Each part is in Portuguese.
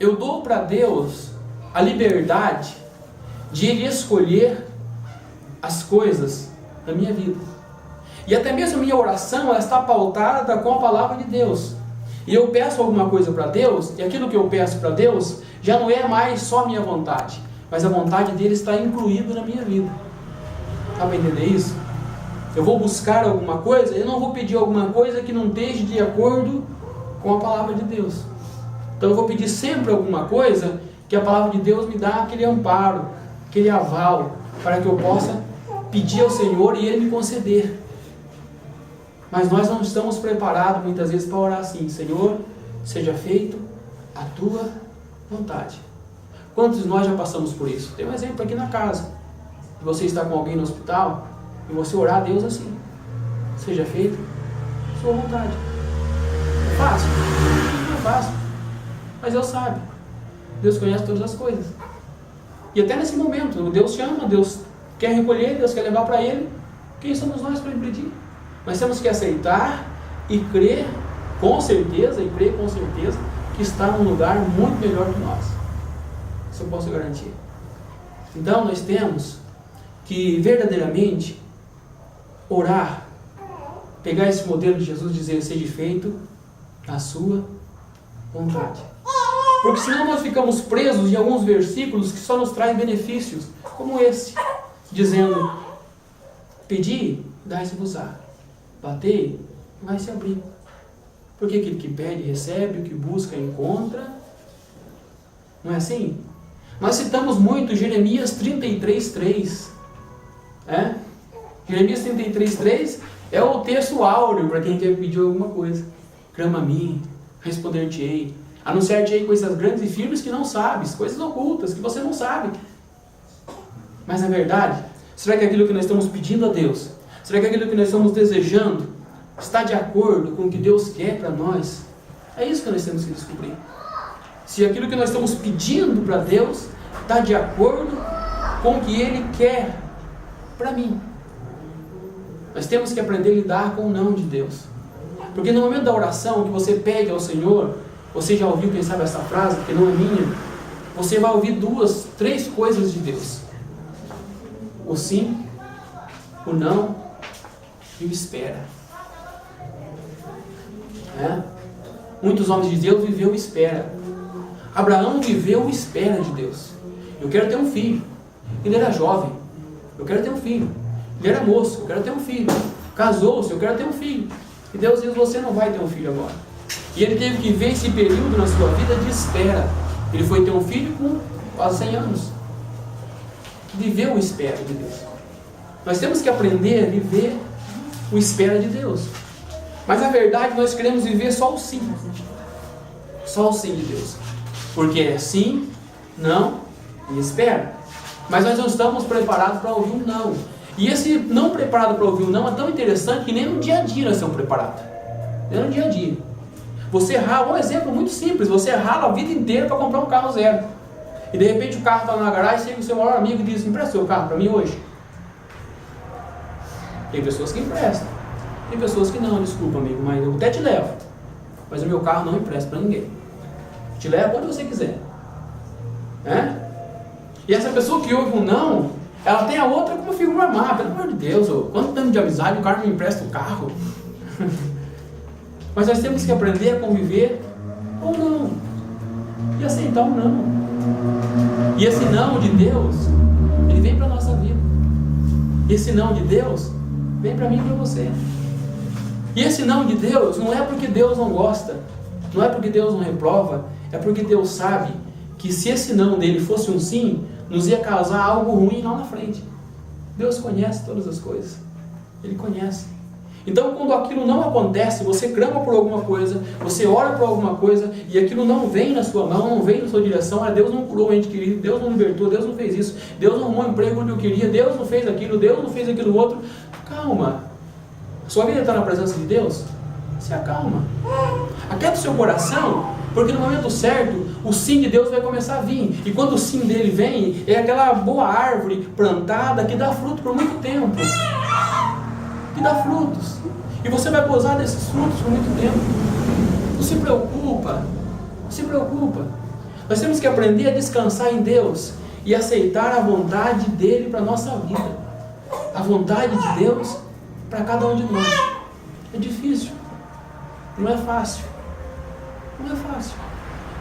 eu dou para Deus a liberdade de Ele escolher as coisas da minha vida. E até mesmo a minha oração, ela está pautada com a palavra de Deus. E eu peço alguma coisa para Deus, e aquilo que eu peço para Deus já não é mais só a minha vontade, mas a vontade dele está incluída na minha vida. Dá para entender isso? Eu vou buscar alguma coisa, eu não vou pedir alguma coisa que não esteja de acordo com a palavra de Deus. Então eu vou pedir sempre alguma coisa que a palavra de Deus me dá aquele amparo, aquele aval, para que eu possa pedir ao Senhor e Ele me conceder. Mas nós não estamos preparados muitas vezes para orar assim: Senhor, seja feito a tua vontade. Quantos de nós já passamos por isso? Tem um exemplo aqui na casa. Você está com alguém no hospital e você orar a Deus assim: seja feito a sua vontade. É fácil? Não é fácil. Mas Deus sabe. Deus conhece todas as coisas. E até nesse momento, Deus chama, Deus quer recolher, Deus quer levar para Ele. Quem somos nós para impedir? Mas temos que aceitar e crer com certeza, que está num lugar muito melhor que nós. Isso eu posso garantir. Então nós temos que verdadeiramente orar, pegar esse modelo de Jesus e dizer: seja feito a sua vontade. Porque senão nós ficamos presos em alguns versículos que só nos trazem benefícios, como esse, dizendo: pedi, dai-se-vos-á, batei, vai se abrir. Porque aquele que pede, recebe, o que busca, encontra. Não é assim? Nós citamos muito Jeremias 33:3. Jeremias 33:3 é o texto áureo para quem quer pedir alguma coisa. Clama a mim, responder-te-ei. Anunciar-te-ei coisas grandes e firmes que não sabes, coisas ocultas que você não sabe. Mas na verdade, será que aquilo que nós estamos pedindo a Deus, será que aquilo que nós estamos desejando está de acordo com o que Deus quer para nós? É isso que nós temos que descobrir. Se aquilo que nós estamos pedindo para Deus está de acordo com o que Ele quer para mim. Nós temos que aprender a lidar com o não de Deus. Porque no momento da oração que você pede ao Senhor, você já ouviu, quem sabe, essa frase, que não é minha, você vai ouvir 2, 3 coisas de Deus: o sim, o não e o espera. Muitos homens de Deus viveu espera. Abraão viveu espera de Deus. Eu quero ter um filho. Ele era jovem. Eu quero ter um filho. Ele era moço. Eu quero ter um filho. Casou-se. Eu quero ter um filho. E Deus diz: você não vai ter um filho agora. E ele teve que ver esse período na sua vida de espera. Ele foi ter um filho com quase 100 anos. Viveu o espera de Deus. Nós temos que aprender a viver o espera de Deus. Mas na verdade nós queremos viver só o sim. Só o sim de Deus. Porque é sim, não e espera. Mas nós não estamos preparados para ouvir um não. E esse não preparado para ouvir um não é tão interessante que nem no dia a dia nós estamos preparados. Nem no dia a dia. Você rala, um exemplo muito simples: você rala a vida inteira para comprar um carro zero. E de repente o carro está na garagem, chega o seu maior amigo e diz: empresta seu carro para mim hoje. Tem pessoas que emprestam. Tem pessoas que não: desculpa amigo, mas eu até te levo, mas o meu carro não empresta para ninguém. Te levo onde você quiser. E essa pessoa que ouve um não, ela tem a outra como figura má. Pelo amor de Deus, quanto tempo de amizade o cara me empresta o carro? Mas nós temos que aprender a conviver ou não. E aceitar o não. E esse não de Deus, ele vem para a nossa vida. E esse não de Deus vem para mim e para você. E esse não de Deus não é porque Deus não gosta, não é porque Deus não reprova, é porque Deus sabe que se esse não dele fosse um sim, nos ia causar algo ruim lá na frente. Deus conhece todas as coisas. Ele conhece. Então quando aquilo não acontece, você clama por alguma coisa, você ora por alguma coisa, e aquilo não vem na sua mão, não vem na sua direção: Deus não curou o ente querido, Deus não libertou, Deus não fez isso, Deus não arrumou emprego onde eu queria, Deus não fez aquilo, Deus não fez aquilo outro. Calma. Sua vida está na presença de Deus? Se acalma. Aquieta o seu coração, porque no momento certo, o sim de Deus vai começar a vir. E quando o sim dele vem, é aquela boa árvore plantada que dá fruto por muito tempo. Que dá frutos. E você vai gozar desses frutos por muito tempo. Não se preocupa. Não se preocupa. Nós temos que aprender a descansar em Deus e aceitar a vontade dele para a nossa vida. A vontade de Deus para cada um de nós. É difícil, não é fácil. Não é fácil.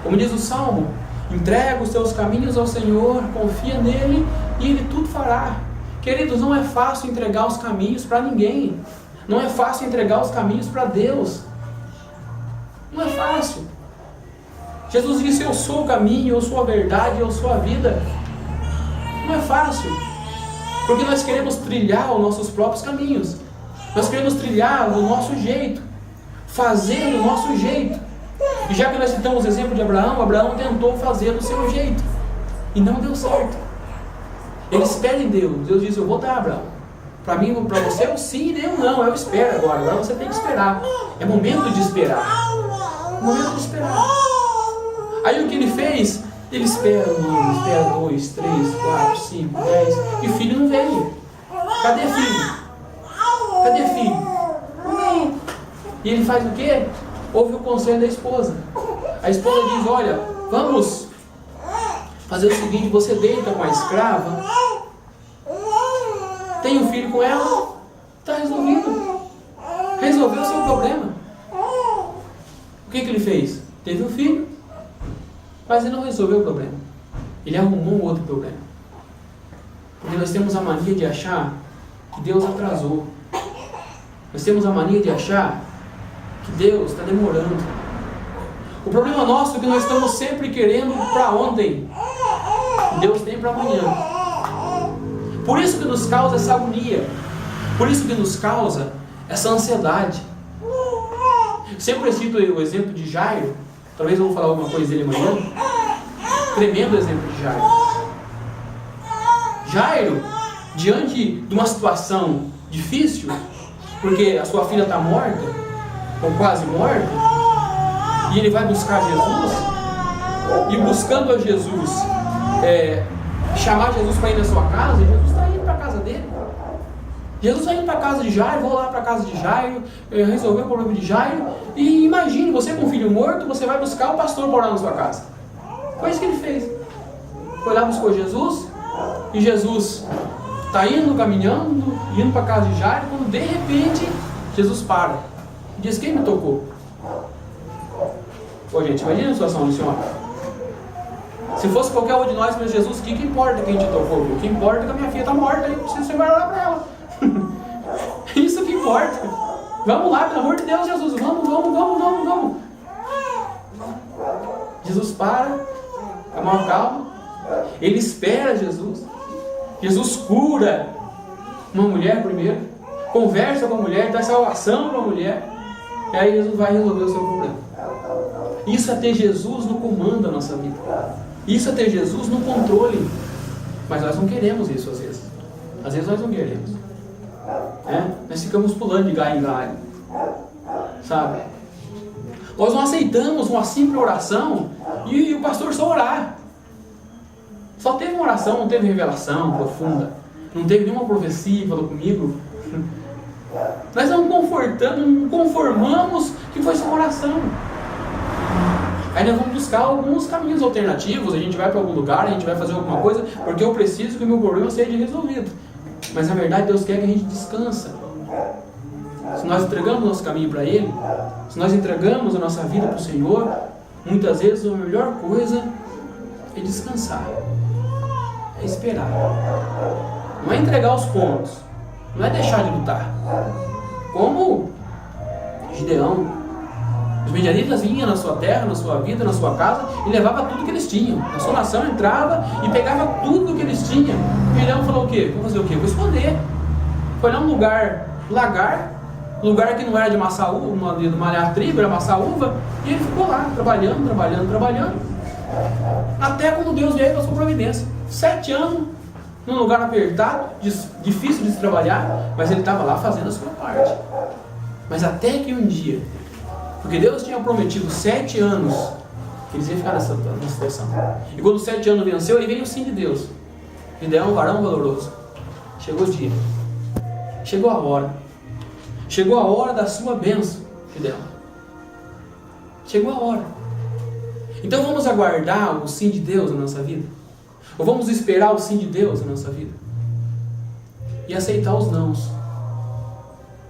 Como diz o Salmo, entrega os teus caminhos ao Senhor, confia nele e ele tudo fará. Queridos, não é fácil entregar os caminhos para ninguém. Não é fácil entregar os caminhos para Deus. Não é fácil. Jesus disse, eu sou o caminho, eu sou a verdade, eu sou a vida. Não é fácil. Porque nós queremos trilhar os nossos próprios caminhos. Nós queremos trilhar do nosso jeito. Fazer do nosso jeito. E já que nós citamos o exemplo de Abraão, Abraão tentou fazer do seu jeito. E não deu certo. Ele espera em Deus. Deus diz, eu vou dar, Abraão. Para mim, para você é o sim e eu não. Eu espero agora. Agora você tem que esperar. É momento de esperar. É momento de esperar. Aí o que ele fez? Ele espera um ano, espera 2, 3, 4, 5, 10. E o filho não veio. Cadê filho? Cadê filho? Não vem. E ele faz o quê? Ouve o conselho da esposa. A esposa diz, olha, vamos fazer o seguinte, você deita com a escrava, tem um filho com ela, está resolvido. Resolveu o seu problema. O que ele fez? Teve um filho, mas ele não resolveu o problema. Ele arrumou um outro problema. Porque nós temos a mania de achar que Deus atrasou. Nós temos a mania de achar que Deus está demorando. O problema nosso é que nós estamos sempre querendo para ontem. Deus tem para amanhã. Por isso que nos causa essa agonia. Por isso que nos causa essa ansiedade. Sempre cito o exemplo de Jairo. Talvez eu vou falar alguma coisa dele amanhã. Tremendo exemplo de Jairo. Jairo, diante de uma situação difícil, porque a sua filha está morta, ou quase morta, e ele vai buscar Jesus, e buscando a Jesus, chamar Jesus para ir na sua casa, Jesus está indo para a casa dele. Jesus está indo para a casa de Jairo, vou lá para a casa de Jairo, resolver o problema de Jairo, e imagine, você com um filho morto, você vai buscar o pastor para orar na sua casa. Foi isso que ele fez. Foi lá, buscou Jesus, e Jesus está indo, caminhando, indo para a casa de Jairo, quando de repente, Jesus para. E diz, quem me tocou? Ô gente, imagina a situação desse homem. Se fosse qualquer um de nós, mas Jesus, o que importa quem te tocou? O que importa é que a minha filha está morta, e você vai orar para ela. Isso que importa. Vamos lá, pelo amor de Deus, Jesus, vamos. Jesus para, com a maior calma, ele espera Jesus. Jesus cura uma mulher primeiro, conversa com a mulher, dá salvação para a mulher, e aí Jesus vai resolver o seu problema. Isso é ter Jesus no comando da nossa vida. Isso é ter Jesus no controle. Mas nós não queremos isso às vezes. Às vezes nós não queremos. Nós ficamos pulando de galho em galho. Sabe? Nós não aceitamos uma simples oração e o pastor só orar. Só teve uma oração, não teve revelação profunda. Não teve nenhuma profecia, falou comigo. Nós não conformamos que foi só uma oração. Aí nós vamos buscar alguns caminhos alternativos, a gente vai para algum lugar, a gente vai fazer alguma coisa, porque eu preciso que o meu problema seja resolvido. Mas na verdade Deus quer que a gente descansa. Se nós entregamos o nosso caminho para Ele, se nós entregamos a nossa vida para o Senhor, muitas vezes a melhor coisa é descansar, é esperar. Não é entregar os pontos, não é deixar de lutar. Como Gideão. Os midianitas vinham na sua terra, na sua vida, na sua casa e levavam tudo que eles tinham. A sua nação entrava e pegava tudo que eles tinham. O Gideão falou o quê? Vou fazer o quê? Vou esconder. Foi lá um lugar, lugar que não era de amassar uva, de malhar trigo, era amassar uva, e ele ficou lá, trabalhando. Até quando Deus veio para a sua providência. 7 anos, num lugar apertado, difícil de se trabalhar, mas ele estava lá fazendo a sua parte. Mas até que um dia, porque Deus tinha prometido 7 anos que eles iam ficar nessa situação. E quando os 7 anos venceu, aí veio o sim de Deus. Gideão é um varão valoroso. Chegou o dia. Chegou a hora. Chegou a hora da sua bênção, Gideão. Chegou a hora. Então vamos aguardar o sim de Deus na nossa vida? Ou vamos esperar o sim de Deus na nossa vida? E aceitar os nãos.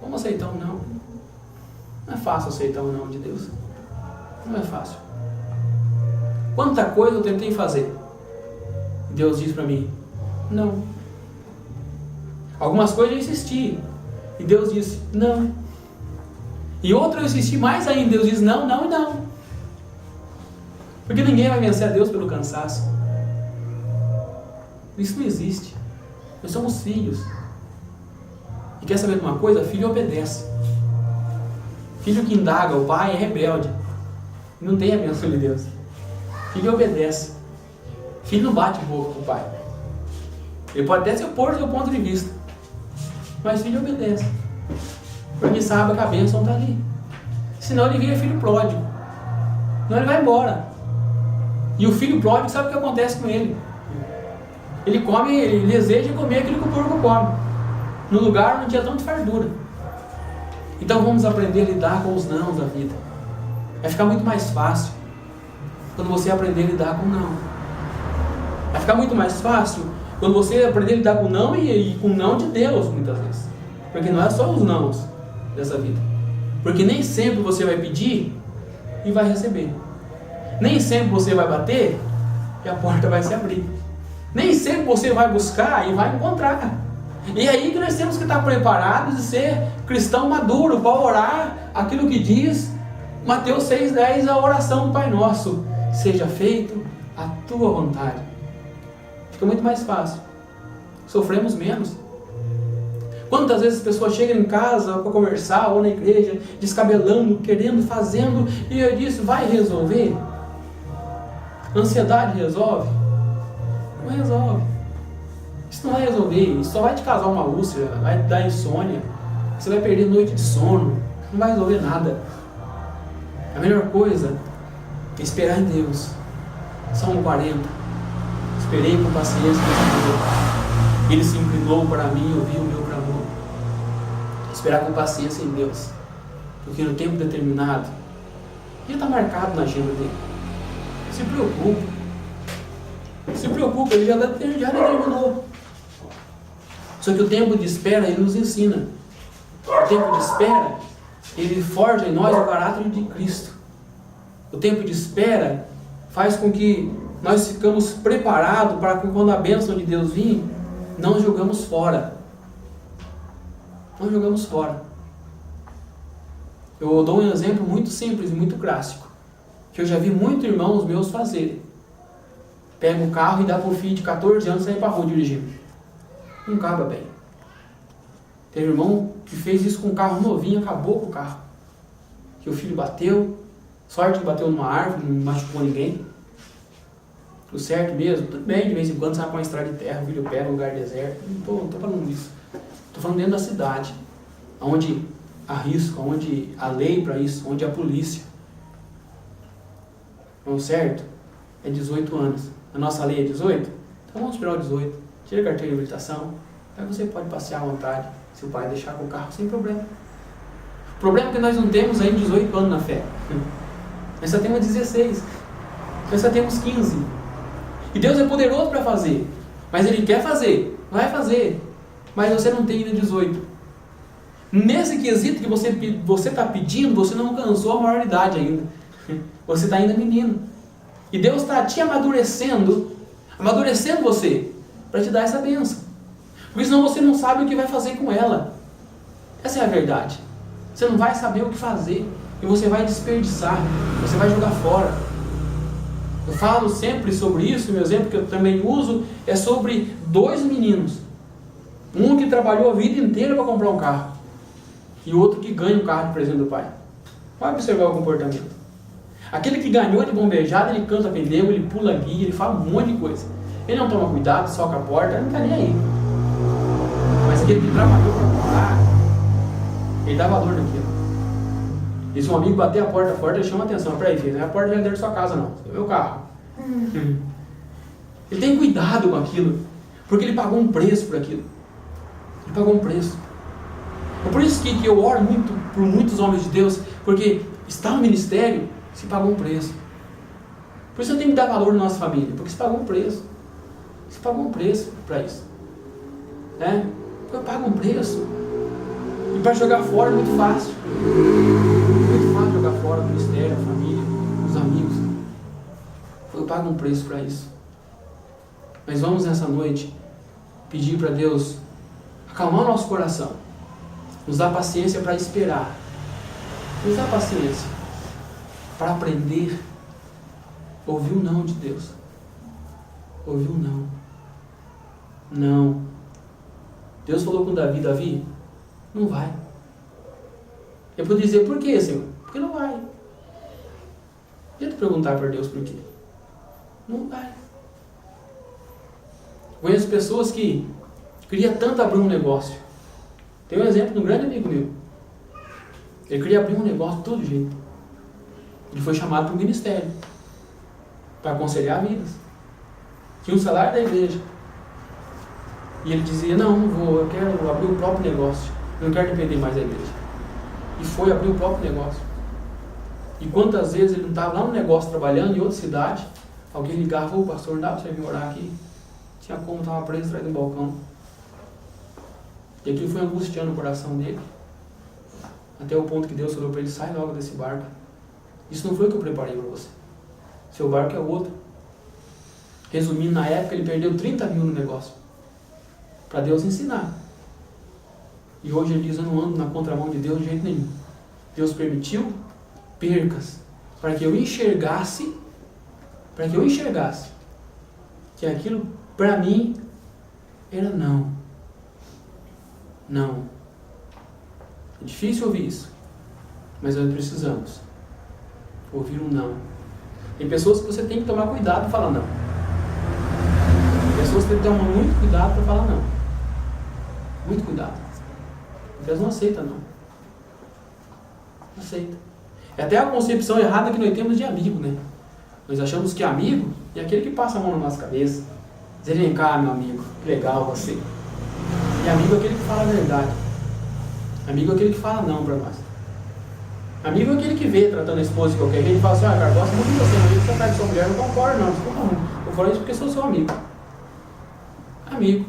Vamos aceitar um não. Não é fácil aceitar um não de Deus. Não é fácil. Quanta coisa eu tentei fazer. Deus diz para mim, não. Algumas coisas eu insisti. E Deus disse, não. E outra eu insisti mais ainda. Deus diz, não, não e não. Porque ninguém vai vencer a Deus pelo cansaço. Isso não existe. Nós somos filhos. E quer saber de uma coisa? Filho obedece. Filho que indaga o pai é rebelde. Não tem a bênção de Deus. Filho obedece. Filho não bate boca com o pai. Ele pode até se opor do seu ponto de vista. Mas filho obedece. Porque sabe que a bênção está ali. Senão ele vira filho pródigo. Senão ele vai embora. E o filho pródigo sabe o que acontece com ele. Ele come, ele deseja comer aquilo que o porco come. No lugar onde tinha tanta fartura. Então vamos aprender a lidar com os nãos da vida. Vai ficar muito mais fácil quando você aprender a lidar com o não. Vai ficar muito mais fácil quando você aprender a lidar com o não e com o não de Deus, muitas vezes. Porque não é só os nãos dessa vida. Porque nem sempre você vai pedir e vai receber. Nem sempre você vai bater e a porta vai se abrir. Nem sempre você vai buscar e vai encontrar. E é aí que nós temos que estar preparados e ser cristão maduro para orar aquilo que diz Mateus 6,10, a oração do Pai Nosso. Seja feito a tua vontade. Fica muito mais fácil. Sofremos menos. Quantas vezes as pessoas chegam em casa para conversar ou na igreja, descabelando, querendo, fazendo, e eu disse, vai resolver? Ansiedade resolve? Não resolve. Isso não vai resolver, isso só vai te causar uma úlcera, vai te dar insônia, você vai perder noite de sono, não vai resolver nada. A melhor coisa é esperar em Deus. Salmo 40. Esperei com paciência nesse Deus. Ele se inclinou para mim e ouviu o meu clamor. Esperar com paciência em Deus, porque no tempo determinado já está marcado na agenda dele. Se preocupe. Se preocupe, ele já determinou. Só que o tempo de espera, ele nos ensina. O tempo de espera, ele forja em nós o caráter de Cristo. O tempo de espera faz com que nós ficamos preparados para que quando a bênção de Deus vir, não jogamos fora. Não jogamos fora. Eu dou um exemplo muito simples e muito clássico, que eu já vi muitos irmãos meus fazerem. Pega o carro e dá para o filho de 14 anos sair para a rua dirigindo. Não acaba bem. Teve um irmão que fez isso com um carro novinho, acabou com o carro. Que o filho bateu, sorte que bateu numa árvore, não machucou ninguém. Tudo certo mesmo? Tudo bem, de vez em quando sai para uma estrada de terra, o filho pega um lugar deserto. Não estou falando disso. Estou falando dentro da cidade, onde há risco, onde há lei para isso, onde há polícia. Não, certo? É 18 anos. A nossa lei é 18? Então vamos esperar o 18. Tira a carteira de habilitação. Aí você pode passear à vontade. Se o pai deixar com o carro, sem problema. O problema é que nós não temos ainda 18 anos na fé. Nós só temos 16. Nós só temos 15. E Deus é poderoso para fazer. Mas Ele quer fazer. Vai fazer. Mas você não tem ainda 18. Nesse quesito que você está pedindo, você não alcançou a maioridade ainda. Você está ainda menino. E Deus está te amadurecendo você, para te dar essa bênção. Porque senão você não sabe o que vai fazer com ela. Essa é a verdade. Você não vai saber o que fazer. E você vai desperdiçar. Você vai jogar fora. Eu falo sempre sobre isso. Meu exemplo que eu também uso é sobre 2 meninos. Um que trabalhou a vida inteira para comprar um carro. E outro que ganha um carro de presente do pai. Vai observar o comportamento. Aquele que ganhou de bombejada, ele canta pneu, ele pula guia, ele fala um monte de coisa. Ele não toma cuidado, soca a porta, ele não está nem aí. Mas aquele que trabalhou para comprar, ele dá valor naquilo. E se um amigo bater a porta forte, ele chama atenção. Peraí, filho, não é a porta de dentro da sua casa não, é o meu carro. Ele tem cuidado com aquilo, porque ele pagou um preço por aquilo. Ele pagou um preço. É por isso que eu oro muito por muitos homens de Deus, porque está no ministério, se pagou um preço. Por isso eu tenho que dar valor na nossa família, porque você pagou um preço. Você pagou um preço para isso. Né? Eu pago um preço. E para jogar fora é muito fácil. Muito fácil jogar fora do ministério, a família, os amigos. Eu pago um preço para isso. Mas vamos nessa noite pedir para Deus acalmar o nosso coração. Nos dar paciência para esperar. Nos dar paciência para aprender a ouvir o não de Deus. Ouvir o não. Não. Deus falou com Davi: Davi, não vai. Eu podia dizer: por quê, Senhor? Porque não vai. Eu te perguntar para Deus por quê. Não vai. Conheço pessoas que queriam tanto abrir um negócio. Tem um exemplo de um grande amigo meu. Ele queria abrir um negócio de todo jeito. Ele foi chamado para o ministério para aconselhar vidas. Tinha um salário da igreja. E ele dizia: não vou, eu quero abrir o próprio negócio. Eu não quero depender mais da igreja. E foi abrir o próprio negócio. E quantas vezes ele não estava lá no negócio trabalhando em outra cidade, alguém ligava: ô pastor, não dá para você vir orar aqui? Tinha como, estava preso atrás do balcão. E aquilo foi angustiando o coração dele. Até o ponto que Deus falou para ele: sai logo desse barco. Isso não foi o que eu preparei para você. Seu barco é outro. Resumindo, na época ele perdeu 30 mil no negócio. Para Deus ensinar. E hoje ele diz: eu não ando na contramão de Deus de jeito nenhum. Deus permitiu percas para que eu enxergasse que aquilo para mim era não. Não. É difícil ouvir isso, mas nós precisamos ouvir um não. Tem pessoas que você tem que tomar cuidado para falar não. Tem pessoas que tem que tomar muito cuidado para falar não. Muito cuidado. Porque elas não aceitam não. Não aceita. É até a concepção errada que nós temos de amigo, né? Nós achamos que amigo é aquele que passa a mão na nossa cabeça. Dizer: vem cá, meu amigo, que legal você. E amigo é aquele que fala a verdade. Amigo é aquele que fala não para nós. Amigo é aquele que vê tratando a esposa de qualquer jeito e fala assim: ah, cara, gosto muito de você, mas você tá com sua mulher, não concordo não, desculpa não. Eu falo isso porque sou seu amigo. Amigo.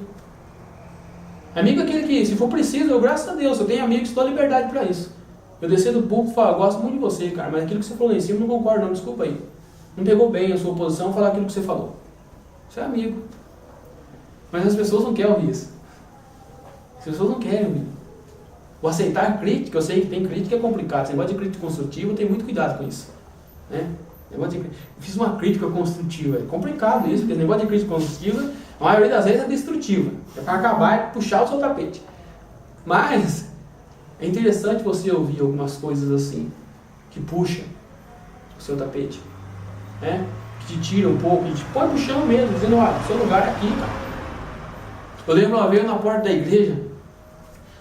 Amigo é aquele que, se for preciso, eu, graças a Deus, eu tenho amigos que dão liberdade para isso. Eu descer do púlpito e falo: gosto muito de você, cara, mas aquilo que você falou lá em cima, não concordo não, desculpa aí. Não pegou bem a sua posição falar aquilo que você falou. Você é amigo. Mas as pessoas não querem ouvir isso. As pessoas não querem ouvir. O aceitar crítica, eu sei que tem crítica, é complicado. Esse negócio de crítica construtiva, eu tenho muito cuidado com isso. Né? Eu fiz uma crítica construtiva. É complicado isso, porque esse negócio de crítica construtiva, a maioria das vezes é destrutiva. É para acabar e puxar o seu tapete. Mas é interessante você ouvir algumas coisas assim, que puxa o seu tapete. Né? Que te tira um pouco, que te põe no chão mesmo, dizendo: olha, o seu lugar é aqui, cara. Eu lembro uma vez na porta da igreja,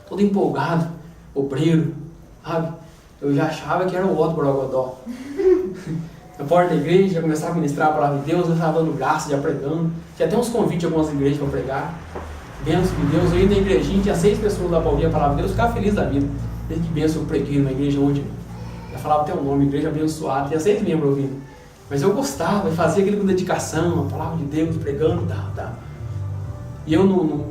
todo empolgado, obreiro, sabe? Eu já achava que era o Otto Borogodó. Na porta da igreja, já começava a ministrar a palavra de Deus, eu estava dando graça, já pregando. Tinha até uns convites de algumas igrejas para pregar. Bênção de Deus. Eu ia na igrejinha, tinha 6 pessoas lá para ouvir a palavra de Deus, ficava feliz da vida. Desde que bênção eu preguei numa igreja onde já falava até o nome, igreja abençoada, tinha 6 membros ouvindo. Mas eu gostava, eu fazia aquilo com dedicação, a palavra de Deus, pregando, tal. E eu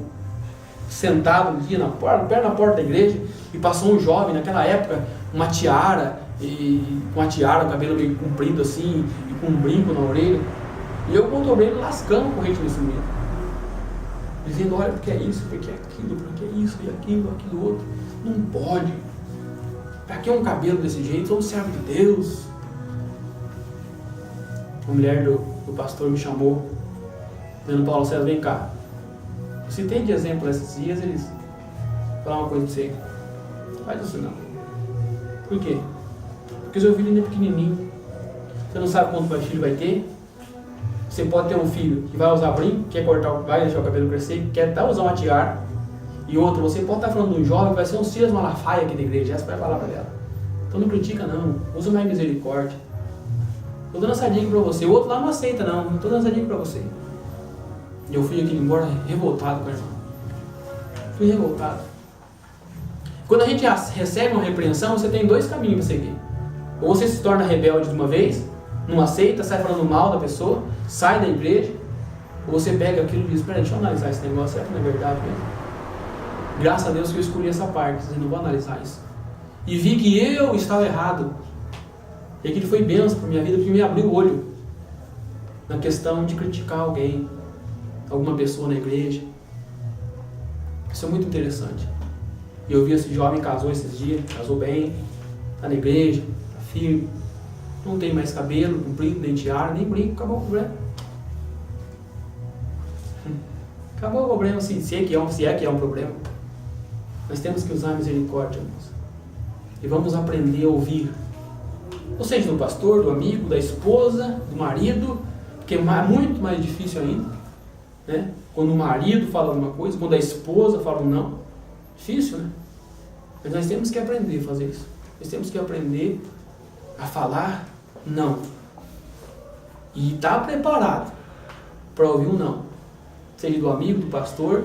sentado um dia perto na porta da igreja, e passou um jovem, naquela época, uma tiara, o cabelo meio comprido assim, e com um brinco na orelha. E eu contornei ele lascando corrente nesse meio. Dizendo: olha, porque é isso, porque é aquilo, porque é isso, e aquilo outro. Não pode. Para que um cabelo desse jeito? Sou um servo de Deus. A mulher do pastor me chamou, dizendo: Paulo César, vem cá. Você tem de exemplo esses dias, eles falar uma coisa pra você. Faz isso não. Por quê? Porque seu filho ainda é pequenininho. Você não sabe quanto mais filho vai ter. Você pode ter um filho que vai usar brinco, quer cortar, vai deixar o cabelo crescer, quer até usar uma tiara. E outro, você pode estar falando de um jovem que vai ser um Silas Malafaia aqui da igreja. Essa foi a palavra dela. Então não critica não. Usa mais misericórdia. Estou dando essa dica para você. O outro lá não aceita não. Estou dando essa dica para você. E eu fui aqui embora revoltado com a irmã. Fui revoltado. Quando a gente recebe uma repreensão, você tem 2 caminhos para seguir. Ou você se torna rebelde de uma vez, não aceita, sai falando mal da pessoa, sai da igreja, ou você pega aquilo e diz, peraí, deixa eu analisar esse negócio, será que não é verdade mesmo? Graças a Deus que eu escolhi essa parte, eu não vou analisar isso. E vi que eu estava errado. E aquilo foi bênção para minha vida, porque me abriu o olho na questão de criticar alguém, alguma pessoa na igreja. Isso é muito interessante. E eu vi esse jovem casou esses dias, casou bem, está na igreja, está firme, não tem mais cabelo comprido, nem tiara, nem brinco, acabou o problema. Acabou o problema, se é que é um problema. Nós temos que usar a misericórdia, irmãos. E vamos aprender a ouvir. Ou seja, do pastor, do amigo, da esposa, do marido, porque é muito mais difícil ainda, né? Quando o marido fala alguma coisa, quando a esposa fala um não. Difícil, né? Mas nós temos que aprender a fazer isso. Nós temos que aprender a falar não. E estar preparado para ouvir um não. Seja do amigo, do pastor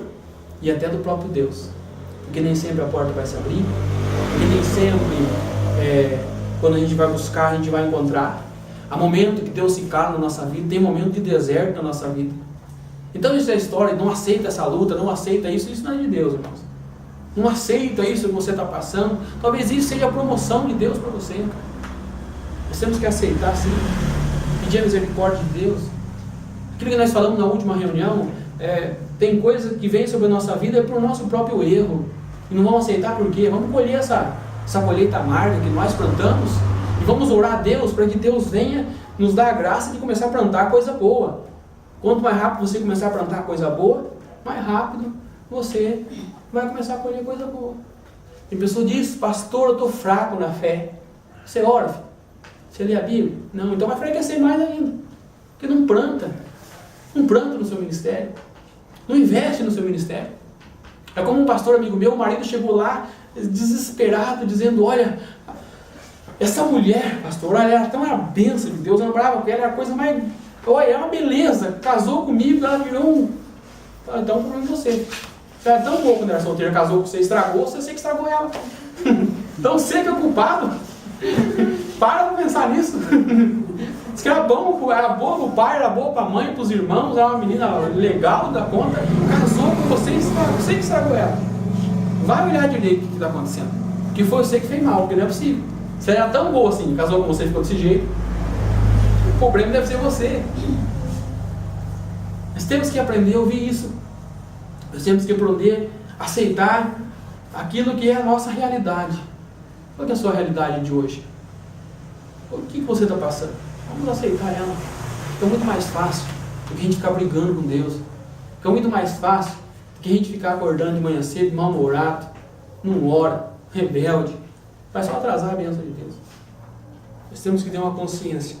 e até do próprio Deus. Porque nem sempre a porta vai se abrir. Porque nem sempre, quando a gente vai buscar, a gente vai encontrar. Há momento que Deus se cala na nossa vida. Tem momento de deserto na nossa vida. Então isso é a história. Não aceita essa luta, não aceita isso. Isso não é de Deus, irmãos. Não aceita isso que você está passando. Talvez isso seja a promoção de Deus para você. Nós temos que aceitar, sim. Pedir a misericórdia de Deus. Aquilo que nós falamos na última reunião, tem coisas que vêm sobre a nossa vida por nosso próprio erro. E não vamos aceitar por quê? Vamos colher essa colheita amarga que nós plantamos. E vamos orar a Deus para que Deus venha nos dar a graça de começar a plantar coisa boa. Quanto mais rápido você começar a plantar coisa boa, mais rápido você vai começar a colher coisa boa. E a pessoa diz, pastor, eu estou fraco na fé. Você ora, filho? Você lê a Bíblia? Não, então vai enfraquecer mais ainda. Porque não planta. Não planta no seu ministério. Não investe no seu ministério. É como um pastor amigo meu, o marido chegou lá desesperado, dizendo, olha, essa mulher, pastor, olha, ela tem uma bênção de Deus, eu lembrava que ela era a coisa mais... Olha, é uma beleza, casou comigo, ela virou um... Então o problema é você. Ela é tão boa quando era solteira, casou com você, estragou, você que estragou ela. Então você que é o culpado. Para pra pensar nisso. Diz que era bom, era boa pro pai, era boa pra mãe, pros irmãos, era uma menina legal da conta, casou com você que estragou ela. Vai olhar direito o que está acontecendo. Que foi você que fez mal, porque não é possível. Você era tão boa assim, casou com você e ficou desse jeito. O problema deve ser você. Nós temos que aprender a ouvir isso. Nós temos que aprender a aceitar aquilo que é a nossa realidade. Qual é a sua realidade de hoje? O que você está passando? Vamos aceitar ela. Fica muito mais fácil do que a gente ficar brigando com Deus. Fica muito mais fácil do que a gente ficar acordando de manhã cedo, mal-humorado, não ora, rebelde. Vai só atrasar a bênção de Deus. Nós temos que ter uma consciência.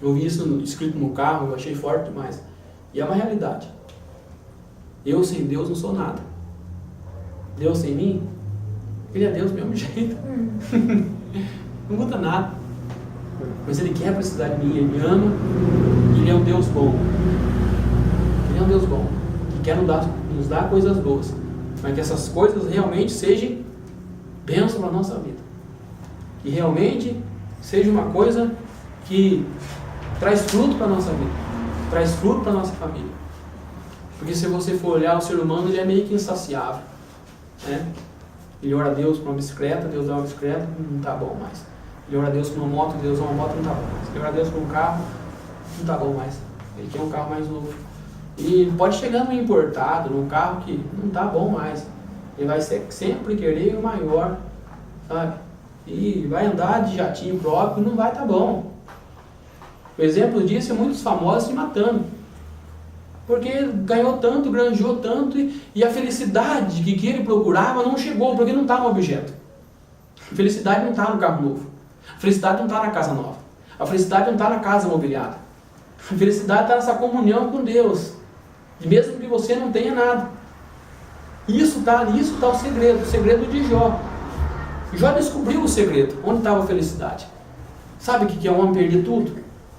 Eu vi isso escrito no carro, eu achei forte demais. E é uma realidade. Eu sem Deus não sou nada. Deus sem mim, Ele é Deus do mesmo jeito. Não muda nada. Mas Ele quer precisar de mim, Ele me ama, e Ele é um Deus bom. Ele é um Deus bom, que quer nos dar coisas boas, mas que essas coisas realmente sejam bênção para a nossa vida. Que realmente seja uma coisa que traz fruto para a nossa vida, traz fruto para a nossa família. Porque se você for olhar o ser humano, ele é meio que insaciável, né? Ele ora a Deus por uma bicicleta, Deus dá uma bicicleta, não está bom mais. Ele ora a Deus por uma moto, Deus dá uma moto, não está bom mais. Ele ora a Deus por um carro, não está bom mais. Ele quer um carro mais novo. E pode chegar num importado, num carro que não está bom mais. Ele vai sempre querer o maior, sabe? E vai andar de jatinho próprio, não vai estar bom. O exemplo disso é muitos famosos se matando. Porque ganhou tanto, granjeou tanto, e a felicidade que ele procurava não chegou, porque não está no objeto. A felicidade não está no carro novo. A felicidade não está na casa nova. A felicidade não está na casa mobiliada. A felicidade está nessa comunhão com Deus. E mesmo que você não tenha nada. Isso está o segredo de Jó. Jó descobriu o segredo, onde estava a felicidade. Sabe o que é um homem perder tudo?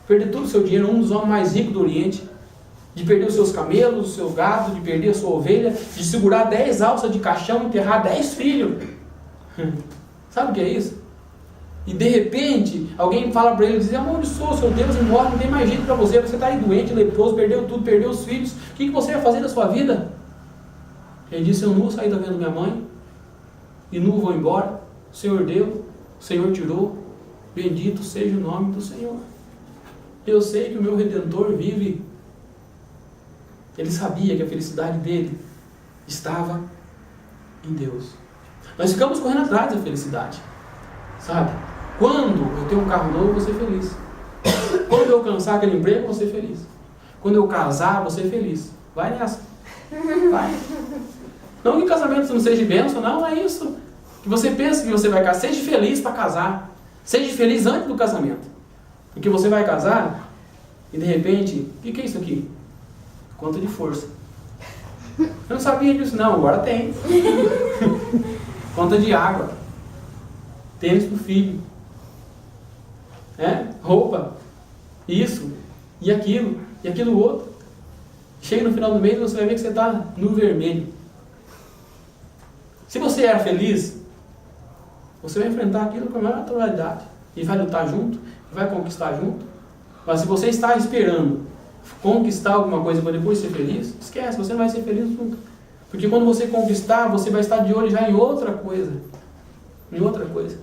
Perder todo o seu dinheiro, um dos homens mais ricos do Oriente. De perder os seus camelos, o seu gado, de perder a sua ovelha, de segurar 10 alças de caixão e enterrar 10 filhos. Sabe o que é isso? E de repente, alguém fala para ele, diz, amaldiçoa o seu Deus e morre, não tem mais jeito para você, você está aí doente, leproso, perdeu tudo, perdeu os filhos, o que você vai fazer da sua vida? Ele disse, eu não vou sair da vendo minha mãe, e não vou embora, o Senhor deu, o Senhor tirou, bendito seja o nome do Senhor. Eu sei que o meu Redentor vive. Ele sabia que a felicidade dele estava em Deus. Nós ficamos correndo atrás da felicidade, sabe? Quando eu tenho um carro novo, eu vou ser feliz. Quando eu alcançar aquele emprego, eu vou ser feliz. Quando eu casar, eu vou ser feliz. Vai nessa. Vai. Não que casamento não seja bênção, não é isso. Que você pensa que você vai casar. Seja feliz para casar. Seja feliz antes do casamento. Porque você vai casar e de repente, o que é isso aqui? Conta de força. Eu não sabia disso, não, agora tem. Conta de água. Tênis para o filho. Roupa. Isso. E aquilo outro. Chega no final do mês e você vai ver que você está no vermelho. Se você era feliz, você vai enfrentar aquilo com a maior naturalidade. E vai lutar junto, vai conquistar junto. Mas se você está esperando conquistar alguma coisa para depois ser feliz, esquece, você não vai ser feliz nunca. Porque quando você conquistar, você vai estar de olho já em outra coisa. Em outra coisa.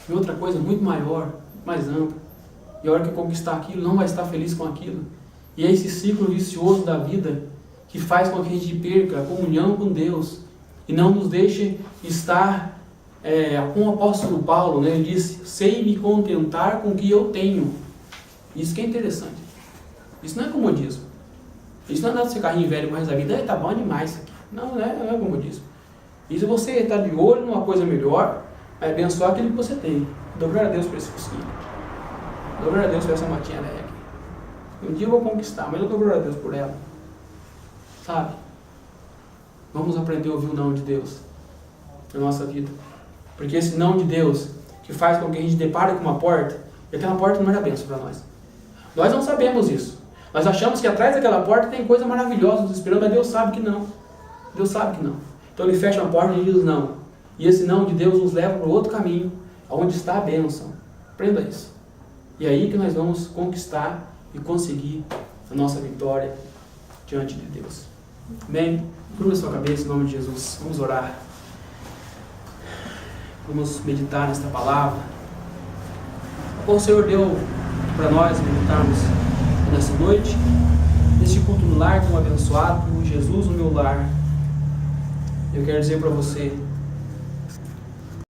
Em outra coisa muito maior, mais ampla. E a hora que conquistar aquilo, não vai estar feliz com aquilo. E é esse ciclo vicioso da vida que faz com que a gente perca a comunhão com Deus e não nos deixe estar, como o apóstolo Paulo, né, ele disse, sei me contentar com o que eu tenho. Isso que é interessante. Isso não é comodismo. Isso não é nada de ser carrinho velho pro resto da vida. Tá bom demais isso aqui. Não é comodismo. Isso é você estar de olho numa coisa melhor, abençoar aquilo que você tem. Dou glória a Deus por esse fusquinho. Dou glória a Deus por essa motinha velha aqui. Um dia eu vou conquistar, mas eu dou glória a Deus por ela. Sabe? Vamos aprender a ouvir o não de Deus na nossa vida. Porque esse não de Deus que faz com que a gente depare com uma porta, e aquela porta não era bênção para nós. Nós não sabemos isso. Nós achamos que atrás daquela porta tem coisa maravilhosa nos esperando, mas Deus sabe que não. Deus sabe que não. Então ele fecha a porta e diz não. E esse não de Deus nos leva para outro caminho, onde está a bênção. Aprenda isso. E é aí que nós vamos conquistar e conseguir a nossa vitória diante de Deus. Amém? Curva sua cabeça em nome de Jesus. Vamos orar. Vamos meditar nesta palavra. O Senhor deu para nós meditarmos nessa noite, neste culto no lar, tão abençoado, Jesus no meu lar. Eu quero dizer para você,